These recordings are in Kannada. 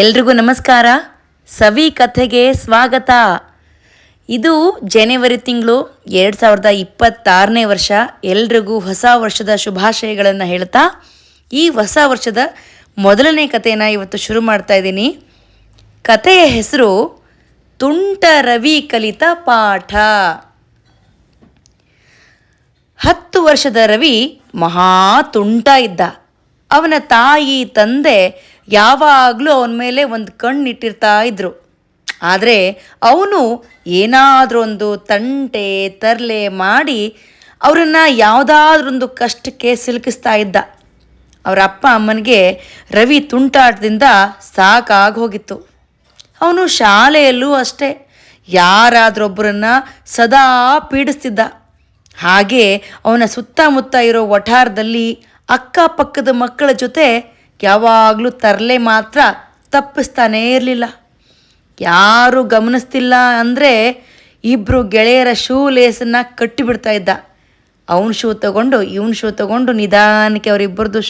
ಎಲ್ರಿಗೂ ನಮಸ್ಕಾರ. ಸವಿ ಕಥೆಗೆ ಸ್ವಾಗತ. ಇದು ಜನವರಿ ತಿಂಗಳು 2026ನೇ ವರ್ಷ. ಎಲ್ರಿಗೂ ಹೊಸ ವರ್ಷದ ಶುಭಾಶಯಗಳನ್ನು ಹೇಳ್ತಾ ಈ ಹೊಸ ವರ್ಷದ ಮೊದಲನೇ ಕಥೆಯನ್ನು ಇವತ್ತು ಶುರು ಮಾಡ್ತಾ ಇದ್ದೀನಿ. ಕಥೆಯ ಹೆಸರು ತುಂಟ ರವಿ ಕಲಿತ ಪಾಠ. 10 ವರ್ಷದ ರವಿ ಮಹಾ ತುಂಟ ಇದ್ದ. ಅವನ ತಾಯಿ ತಂದೆ ಯಾವಾಗಲೂ ಅವನ ಮೇಲೆ ಒಂದು ಕಣ್ಣಿಟ್ಟಿರ್ತಾ ಇದ್ರು. ಆದರೆ ಅವನು ಏನಾದರೂ ಒಂದು ತಂಟೆ ತರಲೆ ಮಾಡಿ ಅವರನ್ನು ಯಾವುದಾದ್ರೊಂದು ಕಷ್ಟಕ್ಕೆ ಸಿಲುಕಿಸ್ತಾ ಇದ್ದ. ಅವರ ಅಪ್ಪ ಅಮ್ಮನಿಗೆ ರವಿ ತುಂಟಾಟದಿಂದ ಸಾಕಾಗಿ ಹೋಗಿತ್ತು. ಅವನು ಶಾಲೆಯಲ್ಲೂ ಅಷ್ಟೇ ಯಾರಾದ್ರೊಬ್ಬರನ್ನು ಸದಾ ಪೀಡಿಸ್ತಿದ್ದ. ಹಾಗೆ ಅವನ ಸುತ್ತಮುತ್ತ ಇರೋ ವಠಾರದಲ್ಲಿ ಅಕ್ಕಪಕ್ಕದ ಮಕ್ಕಳ ಜೊತೆ ಯಾವಾಗಲೂ ತರಲೆ ಮಾತ್ರ ತಪ್ಪಿಸ್ತಾನೇ ಇರಲಿಲ್ಲ. ಯಾರೂ ಗಮನಿಸ್ತಿಲ್ಲ ಅಂದರೆ ಇಬ್ಬರು ಗೆಳೆಯರ ಶೂ ಲೇಸನ್ನು ಕಟ್ಟಿಬಿಡ್ತಾ ಇದ್ದ. ಅವನ ಶೂ ತಗೊಂಡು ಇವನ ಶೂ ತಗೊಂಡು ನಿಧಾನಕ್ಕೆ ಅವರಿಬ್ಬರದು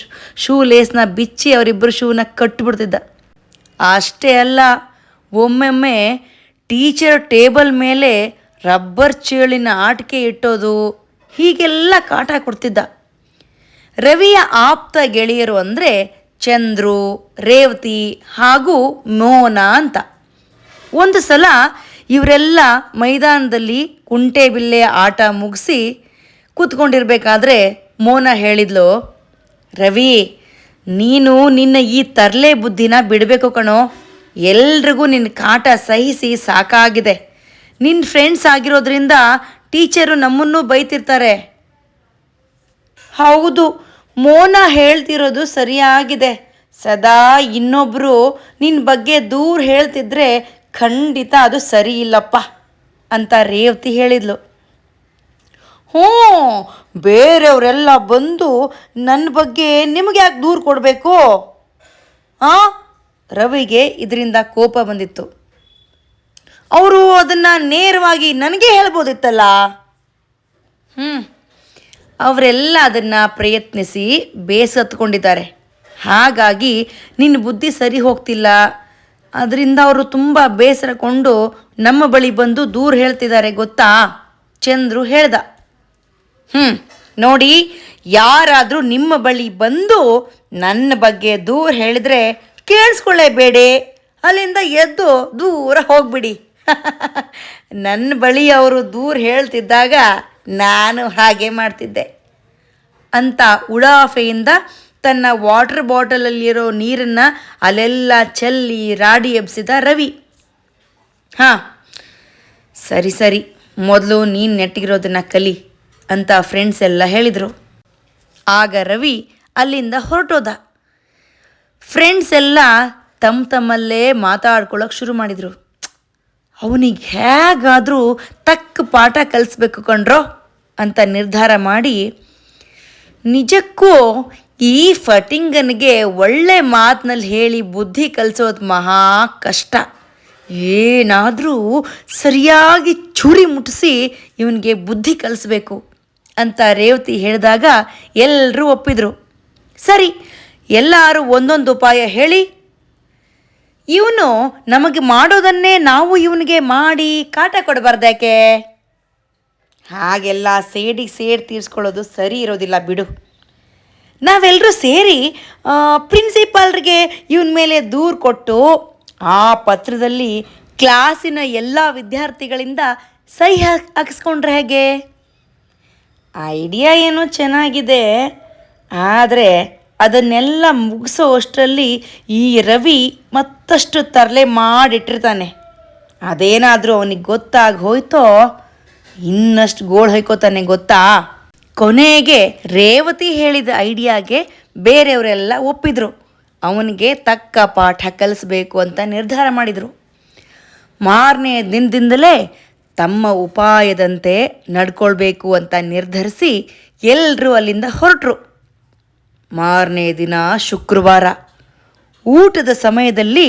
ಶೂ ಲೇಸ್ನ ಬಿಚ್ಚಿ ಅವರಿಬ್ಬರು ಶೂನ ಕಟ್ಟಿಬಿಡ್ತಿದ್ದ. ಅಷ್ಟೇ ಅಲ್ಲ, ಒಮ್ಮೊಮ್ಮೆ ಟೀಚರ್ ಟೇಬಲ್ ಮೇಲೆ ರಬ್ಬರ್ ಚೇಳಿನ ಆಟಿಕೆ ಇಟ್ಟೋದು, ಹೀಗೆಲ್ಲ ಕಾಟ ಕೊಡ್ತಿದ್ದ. ರವಿಯ ಆಪ್ತ ಗೆಳೆಯರು ಅಂದರೆ ಚಂದ್ರು, ರೇವತಿ ಹಾಗೂ ಮೋನ ಅಂತ. ಒಂದು ಸಲ ಇವರೆಲ್ಲ ಮೈದಾನದಲ್ಲಿ ಕುಂಟೆಬಿಲ್ಲೆ ಆಟ ಮುಗಿಸಿ ಕೂತ್ಕೊಂಡಿರ್ಬೇಕಾದ್ರೆ ಮೋನ ಹೇಳಿದ್ಲು, ರವಿ, ನೀನು ನಿನ್ನ ಈ ತರಲೆ ಬುದ್ಧಿನ ಬಿಡಬೇಕು ಕಣೋ. ಎಲ್ರಿಗೂ ನಿನ್ನ ಕಾಟ ಸಹಿಸಿ ಸಾಕಾಗಿದೆ. ನಿನ್ನ ಫ್ರೆಂಡ್ಸ್ ಆಗಿರೋದ್ರಿಂದ ಟೀಚರು ನಮ್ಮನ್ನೂ ಬೈತಿರ್ತಾರೆ. ಹೌದು, ಮೋನ ಹೇಳ್ತಿರೋದು ಸರಿಯಾಗಿದೆ. ಸದಾ ಇನ್ನೊಬ್ಬರು ನಿನ್ನ ಬಗ್ಗೆ ದೂರ ಹೇಳ್ತಿದ್ರೆ ಖಂಡಿತ ಅದು ಸರಿ ಇಲ್ಲಪ್ಪ ಅಂತ ರೇವತಿ ಹೇಳಿದ್ಲು. ಹ್ಞೂ, ಬೇರೆಯವರೆಲ್ಲ ಬಂದು ನನ್ನ ಬಗ್ಗೆ ನಿಮಗೆ ಯಾಕೆ ದೂರ ಕೊಡಬೇಕು? ರವಿಗೆ ಇದರಿಂದ ಕೋಪ ಬಂದಿತ್ತು. ಅವರು ಅದನ್ನು ನೇರವಾಗಿ ನನಗೆ ಹೇಳ್ಬೋದಿತ್ತಲ್ಲ. ಅವರೆಲ್ಲ ಅದನ್ನು ಪ್ರಯತ್ನಿಸಿ ಬೇಸತ್ಕೊಂಡಿದ್ದಾರೆ. ಹಾಗಾಗಿ ನಿನ್ನ ಬುದ್ಧಿ ಸರಿ ಹೋಗ್ತಿಲ್ಲ, ಅದರಿಂದ ಅವರು ತುಂಬ ಬೇಸರಕೊಂಡು ನಮ್ಮ ಬಳಿ ಬಂದು ದೂರ ಹೇಳ್ತಿದ್ದಾರೆ ಗೊತ್ತಾ? ಚಂದ್ರು ಹೇಳ್ದ. ನೋಡಿ, ಯಾರಾದರೂ ನಿಮ್ಮ ಬಳಿ ಬಂದು ನನ್ನ ಬಗ್ಗೆ ದೂರ ಹೇಳಿದರೆ ಕೇಳಿಸ್ಕೊಳ್ಳೇಬೇಡಿ, ಅಲ್ಲಿಂದ ಎದ್ದು ದೂರ ಹೋಗ್ಬಿಡಿ. ನನ್ನ ಬಳಿ ಅವರು ದೂರ ಹೇಳ್ತಿದ್ದಾಗ ನಾನು ಹಾಗೆ ಮಾಡ್ತಿದ್ದೆ ಅಂತ ಉಡಾಫೆಯಿಂದ ತನ್ನ ವಾಟರ್ ಬಾಟಲಲ್ಲಿರೋ ನೀರನ್ನು ಅಲ್ಲೆಲ್ಲ ಚೆಲ್ಲಿ ರಾಡಿ ಎಬ್ಸಿದ ರವಿ. ಸರಿ ಸರಿ, ಮೊದಲು ನೀನು ನೆಟ್ಟಿಗಿರೋದನ್ನು ಕಲಿ ಅಂತ ಫ್ರೆಂಡ್ಸ್ ಎಲ್ಲ ಹೇಳಿದರು. ಆಗ ರವಿ ಅಲ್ಲಿಂದ ಹೊರಟೋದ. ಫ್ರೆಂಡ್ಸ್ ಎಲ್ಲ ತಮ್ಮಲ್ಲೇ ಮಾತಾಡ್ಕೊಳ್ಳೋಕೆ ಶುರು ಮಾಡಿದರು. ಅವನಿಗೆ ಹೇಗಾದರೂ ತಕ್ಕ ಪಾಠ ಕಲಿಸ್ಬೇಕು ಕಣ್ರೋ ಅಂತ ನಿರ್ಧಾರ ಮಾಡಿ, ನಿಜಕ್ಕೂ ಈ ಫಟಿಂಗನಿಗೆ ಒಳ್ಳೆ ಮಾತಿನಲ್ಲಿ ಹೇಳಿ ಬುದ್ಧಿ ಕಲಿಸೋದು ಮಹಾ ಕಷ್ಟ. ಏನಾದರೂ ಸರಿಯಾಗಿ ಚೂರಿ ಮುಟ್ಟಿಸಿ ಇವನಿಗೆ ಬುದ್ಧಿ ಕಲಿಸ್ಬೇಕು ಅಂತ ರೇವತಿ ಹೇಳಿದಾಗ ಎಲ್ಲರೂ ಒಪ್ಪಿದರು. ಸರಿ, ಎಲ್ಲರೂ ಒಂದೊಂದು ಉಪಾಯ ಹೇಳಿ ಇವನು ನಮಗೆ ಮಾಡೋದನ್ನೇ ನಾವು ಇವನಿಗೆ ಮಾಡಿ ಕಾಟ ಕೊಡಬಾರ್ದ್ಯಾಕೆ? ಹಾಗೆಲ್ಲ ಸೇಡಿಗೆ ಸೇಡ್ ತೀರಿಸ್ಕೊಳ್ಳೋದು ಸರಿ ಇರೋದಿಲ್ಲ ಬಿಡು. ನಾವೆಲ್ಲರೂ ಸೇರಿ ಪ್ರಿನ್ಸಿಪಾಲ್ರಿಗೆ ಇವನ ಮೇಲೆ ದೂರು ಕೊಟ್ಟು ಆ ಪತ್ರದಲ್ಲಿ ಕ್ಲಾಸಿನ ಎಲ್ಲ ವಿದ್ಯಾರ್ಥಿಗಳಿಂದ ಸಹಿ ಹಾಕಿಸ್ಕೊಂಡ್ರೆ ಹೇಗೆ? ಐಡಿಯಾ ಏನೋ ಚೆನ್ನಾಗಿದೆ, ಆದರೆ ಅದನ್ನೆಲ್ಲ ಮುಗಿಸೋ ಅಷ್ಟರಲ್ಲಿ ಈ ರವಿ ಮತ್ತಷ್ಟು ತರಲೆ ಮಾಡಿಟ್ಟಿರ್ತಾನೆ. ಅದೇನಾದರೂ ಅವನಿಗೆ ಗೊತ್ತಾಗಿ ಹೋಯ್ತೋ ಇನ್ನಷ್ಟು ಗೋಳು ಹೊಯ್ಕೋತಾನೆ ಗೊತ್ತಾ? ಕೊನೆಗೆ ರೇವತಿ ಹೇಳಿದ ಐಡಿಯಾಗೆ ಬೇರೆಯವರೆಲ್ಲ ಒಪ್ಪಿದ್ರು. ಅವನಿಗೆ ತಕ್ಕ ಪಾಠ ಕಲಿಸ್ಬೇಕು ಅಂತ ನಿರ್ಧಾರ ಮಾಡಿದರು. ಮಾರನೇ ದಿನದಿಂದಲೇ ತಮ್ಮ ಉಪಾಯದಂತೆ ನಡ್ಕೊಳ್ಬೇಕು ಅಂತ ನಿರ್ಧರಿಸಿ ಎಲ್ಲರೂ ಅಲ್ಲಿಂದ ಹೊರಟರು. ಮಾರನೇ ದಿನ ಶುಕ್ರವಾರ ಊಟದ ಸಮಯದಲ್ಲಿ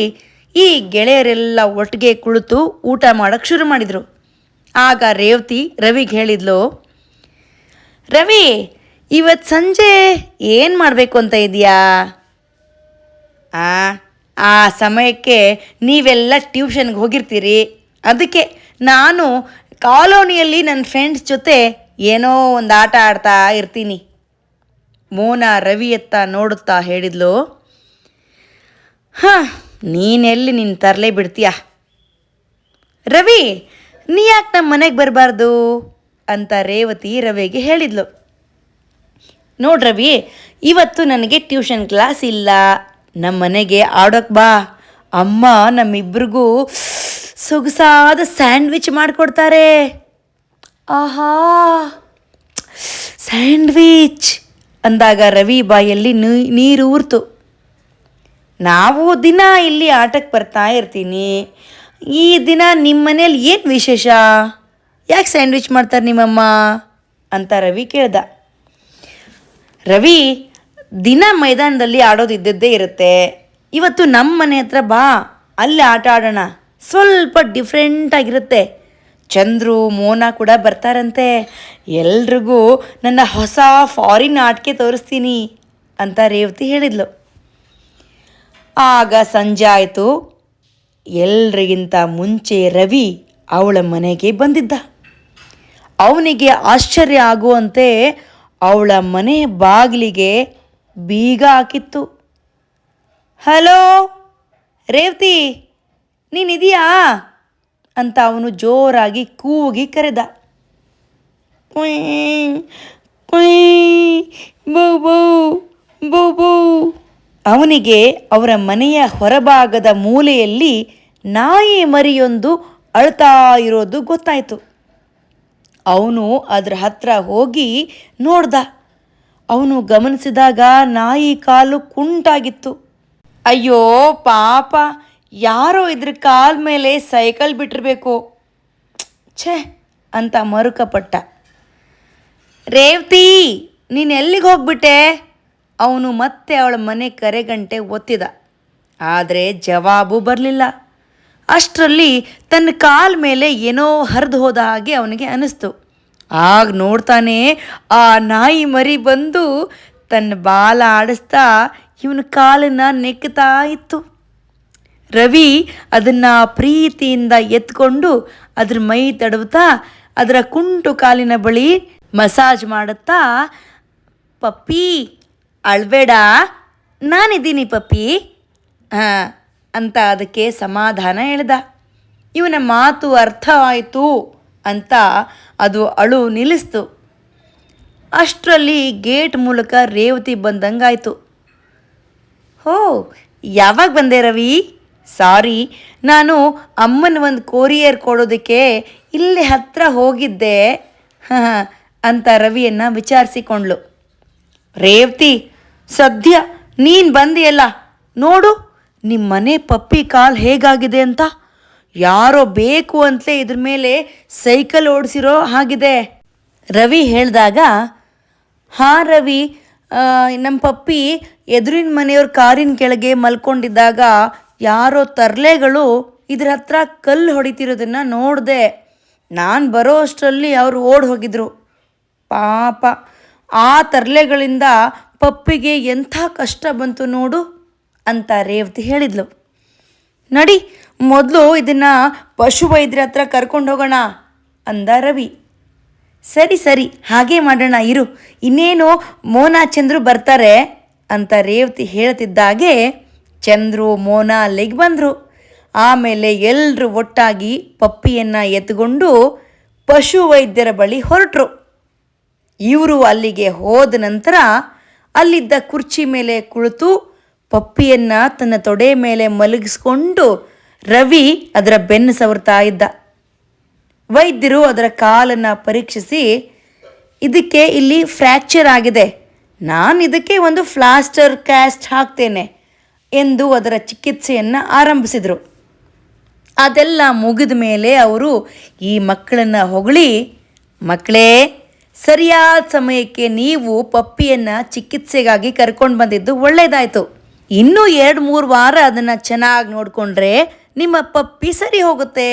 ಈ ಗೆಳೆಯರೆಲ್ಲ ಒಟ್ಟಿಗೆ ಕುಳಿತು ಊಟ ಮಾಡೋಕ್ಕೆ ಶುರು ಮಾಡಿದರು. ಆಗ ರೇವತಿ ರವಿಗೆ ಹೇಳಿದ್ಲು, ರವಿ, ಇವತ್ತು ಸಂಜೆ ಏನು ಮಾಡಬೇಕು ಅಂತ ಇದೆಯಾ? ಆ ಸಮಯಕ್ಕೆ ನೀವೆಲ್ಲ ಟ್ಯೂಷನ್ಗೆ ಹೋಗಿರ್ತೀರಿ. ಅದಕ್ಕೆ ನಾನು ಕಾಲೋನಿಯಲ್ಲಿ ನನ್ನ ಫ್ರೆಂಡ್ಸ್ ಜೊತೆ ಏನೋ ಒಂದು ಆಟ ಆಡ್ತಾ ಇರ್ತೀನಿ. ಮೋನಾ ರವಿಯತ್ತ ನೋಡುತ್ತಾ ಹೇಳಿದ್ಲು. ಹಾಂ, ನೀನೆಲ್ಲಿ ನಿನ್ನ ತರಲೇ ಬಿಡ್ತೀಯ. ರವಿ, ನೀ ಯಾಕೆ ನಮ್ಮ ಮನೆಗೆ ಬರಬಾರ್ದು ಅಂತ ರೇವತಿ ರವಿಗೆ ಹೇಳಿದ್ಲು. ನೋಡು ರವಿ, ಇವತ್ತು ನನಗೆ ಟ್ಯೂಷನ್ ಕ್ಲಾಸ್ ಇಲ್ಲ, ನಮ್ಮ ಮನೆಗೆ ಆಡೋಕ್ಕೆ ಬಾ. ಅಮ್ಮ ನಮ್ಮಿಬ್ರಿಗೂ ಸೊಗಸಾದ ಸ್ಯಾಂಡ್ವಿಚ್ ಮಾಡಿಕೊಡ್ತಾರೆ. ಆಹಾ, ಸ್ಯಾಂಡ್ವಿಚ್ ಅಂದಾಗ ರವಿ ಬಾಯಲ್ಲಿ ನೀರು ಊರ್ತು. ನಾವು ದಿನ ಇಲ್ಲಿ ಆಟಕ್ಕೆ ಬರ್ತಾ ಇರ್ತೀನಿ, ಈ ದಿನ ನಿಮ್ಮ ಮನೇಲಿ ಏನು ವಿಶೇಷ? ಯಾಕೆ ಸ್ಯಾಂಡ್ವಿಚ್ ಮಾಡ್ತಾರೆ ನಿಮ್ಮಮ್ಮ ಅಂತ ರವಿ ಕೇಳ್ದ. ರವಿ, ದಿನ ಮೈದಾನದಲ್ಲಿ ಆಡೋದು ಇದ್ದದ್ದೇ ಇರುತ್ತೆ, ಇವತ್ತು ನಮ್ಮ ಮನೆ ಹತ್ರ ಬಾ, ಅಲ್ಲಿ ಆಟ ಆಡೋಣ, ಸ್ವಲ್ಪ ಡಿಫ್ರೆಂಟಾಗಿರುತ್ತೆ. ಚಂದ್ರು ಮೋನಾ ಕೂಡ ಬರ್ತಾರಂತೆ, ಎಲ್ರಿಗೂ ನನ್ನ ಹೊಸ ಫಾರಿನ್ ಆಟಿಕೆ ತೋರಿಸ್ತೀನಿ ಅಂತ ರೇವತಿ ಹೇಳಿದ್ಲು. ಆಗ ಸಂಜೆ ಆಯಿತು. ಎಲ್ರಿಗಿಂತ ಮುಂಚೆ ರವಿ ಅವಳ ಮನೆಗೆ ಬಂದಿದ್ದ. ಅವನಿಗೆ ಆಶ್ಚರ್ಯ ಆಗುವಂತೆ ಅವಳ ಮನೆ ಬಾಗಿಲಿಗೆ ಬೀಗ ಹಾಕಿತ್ತು. ಹಲೋ ರೇವತಿ, ನೀನಿದೆಯಾ ಅಂತ ಅವನು ಜೋರಾಗಿ ಕೂಗಿ ಕರೆದ. ಕುಯ್ ಕುಯ್ ಬೂ ಬೂ ಬೂ ಬೂ. ಅವನಿಗೆ ಅವರ ಮನೆಯ ಹೊರಭಾಗದ ಮೂಲೆಯಲ್ಲಿ ನಾಯಿ ಮರಿಯೊಂದು ಅಳ್ತಾ ಇರೋದು ಗೊತ್ತಾಯಿತು. ಅವನು ಅದರ ಹತ್ರ ಹೋಗಿ ನೋಡ್ದ. ಅವನು ಗಮನಿಸಿದಾಗ ನಾಯಿ ಕಾಲು ಕುಂಟಾಗಿತ್ತು. ಅಯ್ಯೋ ಪಾಪ, ಯಾರೋ ಇದ್ರ ಕಾಲ ಮೇಲೆ ಸೈಕಲ್ ಬಿಟ್ಟಿರಬೇಕು, ಛೇ ಅಂತ ಮರುಕಪಟ್ಟ. ರೇವತಿ, ನೀನು ಎಲ್ಲಿಗೆ ಹೋಗ್ಬಿಟ್ಟೆ? ಅವನು ಮತ್ತೆ ಅವಳ ಮನೆ ಕರೆಗಂಟೆ ಒತ್ತಿದ, ಆದರೆ ಜವಾಬು ಬರಲಿಲ್ಲ. ಅಷ್ಟರಲ್ಲಿ ತನ್ನ ಕಾಲ ಮೇಲೆ ಏನೋ ಹರಿದು ಹೋದ ಹಾಗೆ ಅವನಿಗೆ ಅನ್ನಿಸ್ತು. ಆಗ ನೋಡ್ತಾನೆ, ಆ ನಾಯಿ ಮರಿ ಬಂದು ತನ್ನ ಬಾಲ ಆಡಿಸ್ತಾ ಇವನ ಕಾಲನ್ನು ನೆಕ್ತಾ ಇತ್ತು. ರವಿ ಅದನ್ನು ಪ್ರೀತಿಯಿಂದ ಎತ್ಕೊಂಡು ಅದ್ರ ಮೈ ತಡವುತ್ತಾ ಅದರ ಕುಂಟು ಕಾಲಿನ ಬಳಿ ಮಸಾಜ್ ಮಾಡುತ್ತಾ, ಪಪ್ಪಿ ಅಳ್ಬೇಡ, ನಾನಿದ್ದೀನಿ ಪಪ್ಪಿ ಹಾಂ ಅಂತ ಅದಕ್ಕೆ ಸಮಾಧಾನ ಹೇಳ್ದ. ಇವನ ಮಾತು ಅರ್ಥವಾಯಿತು ಅಂತ ಅದು ಅಳು ನಿಲ್ಲಿಸ್ತು. ಅಷ್ಟರಲ್ಲಿ ಗೇಟ್ ಮೂಲಕ ರೇವತಿ ಬಂದಂಗಾಯಿತು. ಹೋ, ಯಾವಾಗ ಬಂದೆ ರವಿ? ಸಾರಿ, ನಾನು ಅಮ್ಮನ ಒಂದು ಕೊರಿಯರ್ ಕೊಡೋದಕ್ಕೆ ಇಲ್ಲಿ ಹತ್ತಿರ ಹೋಗಿದ್ದೆ ಹಾಂ ಅಂತ ರವಿಯನ್ನು ವಿಚಾರಿಸಿಕೊಂಡ್ಳು. ರೇವತಿ, ಸದ್ಯ ನೀನು ಬಂದಿಯಲ್ಲ, ನೋಡು ನಿಮ್ಮ ಮನೆ ಪಪ್ಪಿ ಕಾಲು ಹೇಗಾಗಿದೆ ಅಂತ. ಯಾರೋ ಬೇಕು ಅಂತಲೇ ಇದ್ರ ಮೇಲೆ ಸೈಕಲ್ ಓಡಿಸಿರೋ ಹಾಗಿದೆ. ರವಿ ಹೇಳಿದಾಗ, ಹಾಂ ರವಿ, ನಮ್ಮ ಪಪ್ಪಿ ಎದುರಿನ ಮನೆಯವ್ರ ಕಾರಿನ ಕೆಳಗೆ ಮಲ್ಕೊಂಡಿದ್ದಾಗ ಯಾರೋ ತರ್ಲೆಗಳು ಇದ್ರ ಹತ್ರ ಕಲ್ಲು ಹೊಡಿತಿರೋದನ್ನು ನೋಡಿದೆ. ನಾನು ಬರೋ ಅಷ್ಟರಲ್ಲಿ ಅವರು ಓಡಿ ಹೋಗಿದ್ರು. ಪಾಪ, ಆ ತರ್ಲೆಗಳಿಂದ ಪಪ್ಪಿಗೆ ಎಂಥ ಕಷ್ಟ ಬಂತು ನೋಡು ಅಂತ ರೇವತಿ ಹೇಳಿದ್ಲು. ನಡಿ, ಮೊದಲು ಇದನ್ನು ಪಶುವೈದ್ಯರ ಹತ್ರ ಕರ್ಕೊಂಡು ಹೋಗೋಣ ಅಂದ ರವಿ. ಸರಿ ಸರಿ, ಹಾಗೇ ಮಾಡೋಣ ಇರು, ಇನ್ನೇನು ಮೋನಾ ಚಂದ್ರು ಬರ್ತಾರೆ ಅಂತ ರೇವತಿ ಹೇಳ್ತಿದ್ದಾಗೆ ಚಂದ್ರು ಮೋನಾ ಅಲ್ಲಿಗೆ ಬಂದರು. ಆಮೇಲೆ ಎಲ್ಲರೂ ಒಟ್ಟಾಗಿ ಪಪ್ಪಿಯನ್ನು ಎತ್ಕೊಂಡು ಪಶುವೈದ್ಯರ ಬಳಿ ಹೊರಟರು. ಇವರು ಅಲ್ಲಿಗೆ ಹೋದ ನಂತರ ಅಲ್ಲಿದ್ದ ಕುರ್ಚಿ ಮೇಲೆ ಕುಳಿತು ಪಪ್ಪಿಯನ್ನು ತನ್ನ ತೊಡೆ ಮೇಲೆ ಮಲಗಿಸ್ಕೊಂಡು ರವಿ ಅದರ ಬೆನ್ನು ಸವರ್ತಾ ಇದ್ದ. ವೈದ್ಯರು ಅದರ ಕಾಲನ್ನು ಪರೀಕ್ಷಿಸಿ, ಇದಕ್ಕೆ ಇಲ್ಲಿ ಫ್ರ್ಯಾಕ್ಚರ್ ಆಗಿದೆ, ನಾನು ಇದಕ್ಕೆ ಒಂದು ಪ್ಲಾಸ್ಟರ್ ಕ್ಯಾಸ್ಟ್ ಹಾಕ್ತೇನೆ ಎಂದು ಅದರ ಚಿಕಿತ್ಸೆಯನ್ನು ಆರಂಭಿಸಿದರು. ಅದೆಲ್ಲ ಮುಗಿದ ಮೇಲೆ ಅವರು ಈ ಮಕ್ಕಳನ್ನು ಹೊಗಳಿ, ಮಕ್ಕಳೇ, ಸರಿಯಾದ ಸಮಯಕ್ಕೆ ನೀವು ಪಪ್ಪಿಯನ್ನು ಚಿಕಿತ್ಸೆಗಾಗಿ ಕರ್ಕೊಂಡು ಬಂದಿದ್ದು ಒಳ್ಳೆಯದಾಯಿತು. ಇನ್ನೂ 2-3 ವಾರ ಅದನ್ನು ಚೆನ್ನಾಗಿ ನೋಡಿಕೊಂಡ್ರೆ ನಿಮ್ಮ ಪಪ್ಪಿ ಸರಿ ಹೋಗುತ್ತೆ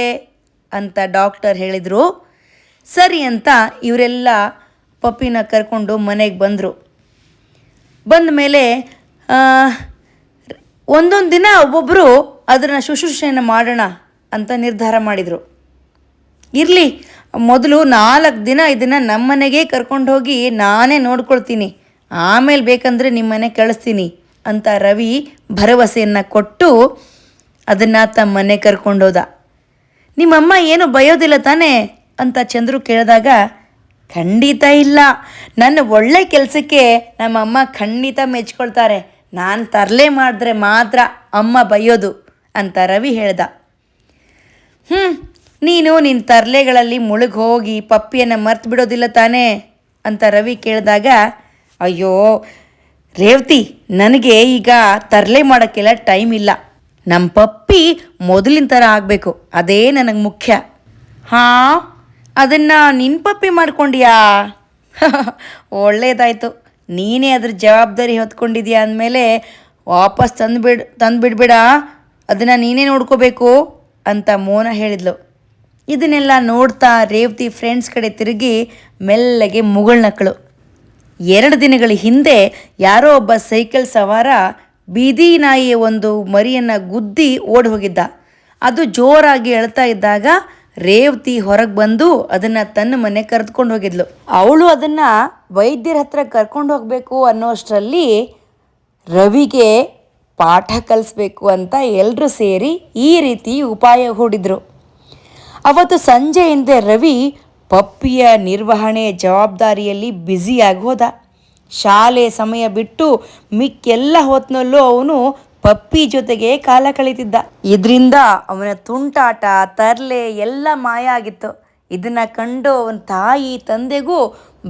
ಅಂತ ಡಾಕ್ಟರ್ ಹೇಳಿದರು. ಸರಿ ಅಂತ ಇವರೆಲ್ಲ ಪಪ್ಪಿನ ಕರ್ಕೊಂಡು ಮನೆಗೆ ಬಂದರು. ಬಂದ ಮೇಲೆ ಒಂದೊಂದು ದಿನ ಒಬ್ಬೊಬ್ಬರು ಅದನ್ನು ಶುಶ್ರೂಷೆಯನ್ನು ಮಾಡೋಣ ಅಂತ ನಿರ್ಧಾರ ಮಾಡಿದರು. ಇರಲಿ, ಮೊದಲು 4 ದಿನ ಇದನ್ನು ನಮ್ಮನೆಗೆ ಕರ್ಕೊಂಡು ಹೋಗಿ ನಾನೇ ನೋಡ್ಕೊಳ್ತೀನಿ, ಆಮೇಲೆ ಬೇಕಂದರೆ ನಿಮ್ಮನೆ ಕಳಿಸ್ತೀನಿ ಅಂತ ರವಿ ಭರವಸೆಯನ್ನು ಕೊಟ್ಟು ಅದನ್ನು ತಮ್ಮ ಮನೆ ಕರ್ಕೊಂಡೋದ. ನಿಮ್ಮಮ್ಮ ಏನು ಬಯೋದಿಲ್ಲ ತಾನೇ ಅಂತ ಚಂದ್ರು ಕೇಳಿದಾಗ, ಖಂಡಿತ ಇಲ್ಲ, ನನ್ನ ಒಳ್ಳೆ ಕೆಲಸಕ್ಕೆ ನಮ್ಮಮ್ಮ ಖಂಡಿತ ಮೆಚ್ಕೊಳ್ತಾರೆ, ನಾನು ತರಲೆ ಮಾಡಿದ್ರೆ ಮಾತ್ರ ಅಮ್ಮ ಬೈಯೋದು ಅಂತ ರವಿ ಹೇಳ್ದ. ನೀನು ನಿನ್ನ ತರಲೆಗಳಲ್ಲಿ ಮುಳುಗಿ ಹೋಗಿ ಪಪ್ಪಿಯನ್ನು ಮರ್ತು ಬಿಡೋದಿಲ್ಲ ತಾನೇ ಅಂತ ರವಿ ಕೇಳಿದಾಗ, ಅಯ್ಯೋ ರೇವತಿ, ನನಗೆ ಈಗ ತರಲೆ ಮಾಡೋಕ್ಕೆಲ್ಲ ಟೈಮ್ ಇಲ್ಲ, ನಮ್ಮ ಪಪ್ಪಿ ಮೊದಲಿನ ಥರ ಆಗಬೇಕು, ಅದೇ ನನಗೆ ಮುಖ್ಯ. ಹಾಂ, ಅದನ್ನು ನಿನ್ನ ಪಪ್ಪಿ ಮಾಡ್ಕೊಂಡ್ಯಾ? ಒಳ್ಳೇದಾಯಿತು, ನೀನೇ ಅದ್ರ ಜವಾಬ್ದಾರಿ ಹೊತ್ಕೊಂಡಿದ್ಯಾ ಅಂದಮೇಲೆ ವಾಪಸ್ ತಂದುಬಿಡ್ಬೇಡ, ಅದನ್ನು ನೀನೇ ನೋಡ್ಕೋಬೇಕು ಅಂತ ಮೋನ ಹೇಳಿದ್ಲು. ಇದನ್ನೆಲ್ಲ ನೋಡ್ತಾ ರೇವತಿ ಫ್ರೆಂಡ್ಸ್ ಕಡೆ ತಿರುಗಿ ಮೆಲ್ಲಗೆ ಮುಗುಳ್ನಕ್ಕಳು. 2 ದಿನಗಳ ಹಿಂದೆ ಯಾರೋ ಒಬ್ಬ ಸೈಕಲ್ ಸವಾರ ಬೀದಿ ನಾಯಿಯ ಒಂದು ಮರಿಯನ್ನು ಗುದ್ದಿ ಓಡಿ ಹೋಗಿದ್ದ. ಅದು ಜೋರಾಗಿ ಅಳ್ತಾ ಇದ್ದಾಗ ರೇವತಿ ಹೊರಗೆ ಬಂದು ಅದನ್ನು ತನ್ನ ಮನೆ ಕರೆದುಕೊಂಡು ಹೋಗಿದ್ಲು. ಅವಳು ಅದನ್ನು ವೈದ್ಯರ ಹತ್ರ ಕರ್ಕೊಂಡು ಹೋಗಬೇಕು ಅನ್ನೋಷ್ಟರಲ್ಲಿ ರವಿಗೆ ಪಾಠ ಕಲಿಸ್ಬೇಕು ಅಂತ ಎಲ್ಲರೂ ಸೇರಿ ಈ ರೀತಿ ಉಪಾಯ ಹೂಡಿದ್ರು. ಅವತ್ತು ಸಂಜೆಯಿಂದ ರವಿ ಪಪ್ಪಿಯ ನಿರ್ವಹಣೆ ಜವಾಬ್ದಾರಿಯಲ್ಲಿ ಬ್ಯುಸಿಯಾಗಿ ಹೋದ. ಶಾಲೆ ಸಮಯ ಬಿಟ್ಟು ಮಿಕ್ಕೆಲ್ಲ ಹೊತ್ತಿನಲ್ಲೂ ಅವನು ಪಪ್ಪಿ ಜೊತೆಗೆ ಕಾಲ ಕಳೀತಿದ್ದ. ಇದರಿಂದ ಅವನ ತುಂಟಾಟ ತರಲೆ ಎಲ್ಲ ಮಾಯ ಆಗಿತ್ತು. ಇದನ್ನು ಕಂಡು ಅವನ ತಾಯಿ ತಂದೆಗೂ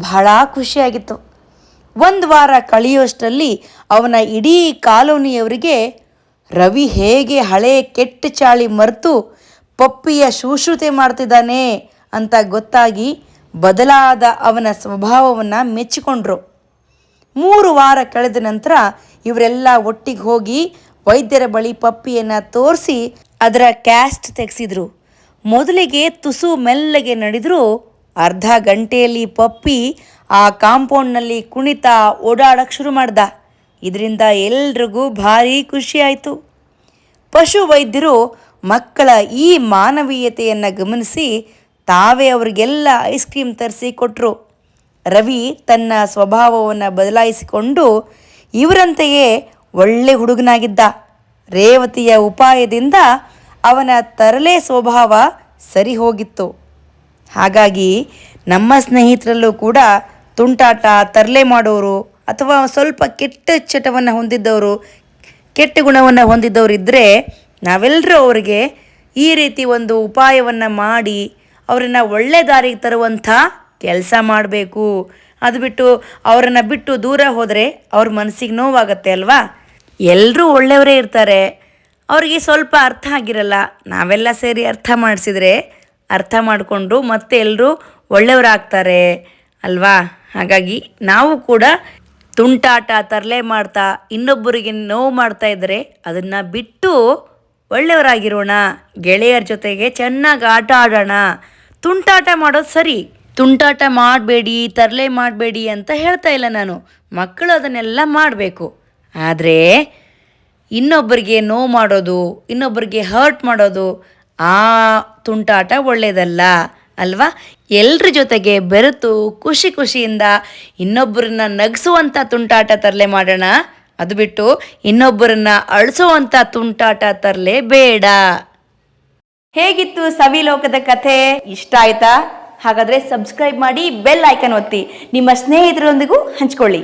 ಬಹಳ ಖುಷಿಯಾಗಿತ್ತು. 1 ವಾರ ಕಳೆಯುವಷ್ಟರಲ್ಲಿ ಅವನ ಇಡೀ ಕಾಲೋನಿಯವರಿಗೆ ರವಿ ಹೇಗೆ ಹಳೆ ಕೆಟ್ಟ ಚಾಳಿ ಮರೆತು ಪಪ್ಪಿಯ ಶುಶ್ರೂಷೆ ಮಾಡ್ತಿದ್ದಾನೆ ಅಂತ ಗೊತ್ತಾಗಿ ಬದಲಾದ ಅವನ ಸ್ವಭಾವವನ್ನು ಮೆಚ್ಚಿಕೊಂಡ್ರು. 3 ವಾರ ಕಳೆದ ನಂತರ ಇವರೆಲ್ಲ ಒಟ್ಟಿಗೆ ಹೋಗಿ ವೈದ್ಯರ ಬಳಿ ಪಪ್ಪಿಯನ್ನು ತೋರಿಸಿ ಅದರ ಕ್ಯಾಸ್ಟ್ ತೆಗೆಸಿದ್ರು. ಮೊದಲಿಗೆ ತುಸು ಮೆಲ್ಲಗೆ ನಡೆದರೂ ಅರ್ಧ ಗಂಟೆಯಲ್ಲಿ ಪಪ್ಪಿ ಆ ಕಾಂಪೌಂಡ್ನಲ್ಲಿ ಕುಣಿತಾ ಓಡಾಡೋಕ್ಕೆ ಶುರು ಮಾಡ್ದ. ಇದರಿಂದ ಎಲ್ರಿಗೂ ಭಾರಿ ಖುಷಿಯಾಯಿತು. ಪಶು ವೈದ್ಯರು ಮಕ್ಕಳ ಈ ಮಾನವೀಯತೆಯನ್ನು ಗಮನಿಸಿ ತಾವೇ ಅವರಿಗೆಲ್ಲ ಐಸ್ ಕ್ರೀಮ್ ತರಿಸಿ ಕೊಟ್ಟರು. ರವಿ ತನ್ನ ಸ್ವಭಾವವನ್ನು ಬದಲಾಯಿಸಿಕೊಂಡು ಇವರಂತೆಯೇ ಒಳ್ಳೆ ಹುಡುಗನಾಗಿದ್ದ. ರೇವತಿಯ ಉಪಾಯದಿಂದ ಅವನ ತರಲೆ ಸ್ವಭಾವ ಸರಿ ಹೋಗಿತ್ತು. ಹಾಗಾಗಿ ನಮ್ಮ ಸ್ನೇಹಿತರಲ್ಲೂ ಕೂಡ ತುಂಟಾಟ ತರಲೆ ಮಾಡೋರು ಅಥವಾ ಸ್ವಲ್ಪ ಕೆಟ್ಟ ಚಟವನ್ನು ಹೊಂದಿದ್ದವರು, ಕೆಟ್ಟ ಗುಣವನ್ನು ಹೊಂದಿದ್ದವರು ಇದ್ದರೆ ನಾವೆಲ್ಲರೂ ಅವರಿಗೆ ಈ ರೀತಿ ಒಂದು ಉಪಾಯವನ್ನು ಮಾಡಿ ಅವರನ್ನು ಒಳ್ಳೆ ದಾರಿಗೆ ತರುವಂಥ ಕೆಲಸ ಮಾಡಬೇಕು. ಅದು ಬಿಟ್ಟು ಅವರನ್ನು ಬಿಟ್ಟು ದೂರ ಹೋದರೆ ಅವ್ರ ಮನಸ್ಸಿಗೆ ನೋವಾಗತ್ತೆ ಅಲ್ವಾ. ಎಲ್ಲರೂ ಒಳ್ಳೆಯವರೇ ಇರ್ತಾರೆ, ಅವರಿಗೆ ಸ್ವಲ್ಪ ಅರ್ಥ ಆಗಿರಲ್ಲ. ನಾವೆಲ್ಲ ಸೇರಿ ಅರ್ಥ ಮಾಡಿಸಿದ್ರೆ ಅರ್ಥ ಮಾಡಿಕೊಂಡು ಮತ್ತೆ ಎಲ್ಲರೂ ಒಳ್ಳೆಯವರಾಗ್ತಾರೆ ಅಲ್ವಾ. ಹಾಗಾಗಿ ನಾವು ಕೂಡ ತುಂಟಾಟ ತರಲೆ ಮಾಡ್ತಾ ಇನ್ನೊಬ್ಬರಿಗೆ ನೋವು ಮಾಡ್ತಾ ಇದ್ದರೆ ಅದನ್ನು ಬಿಟ್ಟು ಒಳ್ಳೆಯವರಾಗಿರೋಣ, ಗೆಳೆಯರ ಜೊತೆಗೆ ಚೆನ್ನಾಗಿ ಆಟ ಆಡೋಣ. ತುಂಟಾಟ ಮಾಡೋದು ಸರಿ, ತುಂಟಾಟ ಮಾಡಬೇಡಿ ತರಲೆ ಮಾಡಬೇಡಿ ಅಂತ ಹೇಳ್ತಾ ಇಲ್ಲ ನಾನು. ಮಕ್ಕಳು ಅದನ್ನೆಲ್ಲ ಮಾಡಬೇಕು, ಆದರೆ ಇನ್ನೊಬ್ಬರಿಗೆ ನೋವು ಮಾಡೋದು, ಇನ್ನೊಬ್ಬರಿಗೆ ಹರ್ಟ್ ಮಾಡೋದು, ಆ ತುಂಟಾಟ ಒಳ್ಳೆಯದಲ್ಲ ಅಲ್ವಾ. ಎಲ್ಲರ ಜೊತೆಗೆ ಬೆರೆತು ಖುಷಿ ಖುಷಿಯಿಂದ ಇನ್ನೊಬ್ಬರನ್ನ ನಗಿಸುವಂಥ ತುಂಟಾಟ ತರಲೆ ಮಾಡೋಣ. ಅದು ಬಿಟ್ಟು ಇನ್ನೊಬ್ಬರನ್ನ ಅಳಿಸೋವಂಥ ತುಂಟಾಟ ತರಲೆ ಬೇಡ. ಹೇಗಿತ್ತು ಸವಿಲೋಕದ ಕಥೆ? ಇಷ್ಟ ಆಯ್ತಾ? ಹಾಗಾದರೆ ಸಬ್ಸ್ಕ್ರೈಬ್ ಮಾಡಿ, ಬೆಲ್ ಐಕನ್ ಒತ್ತಿ, ನಿಮ್ಮ ಸ್ನೇಹಿತರೊಂದಿಗೂ ಹಂಚ್ಕೊಳ್ಳಿ.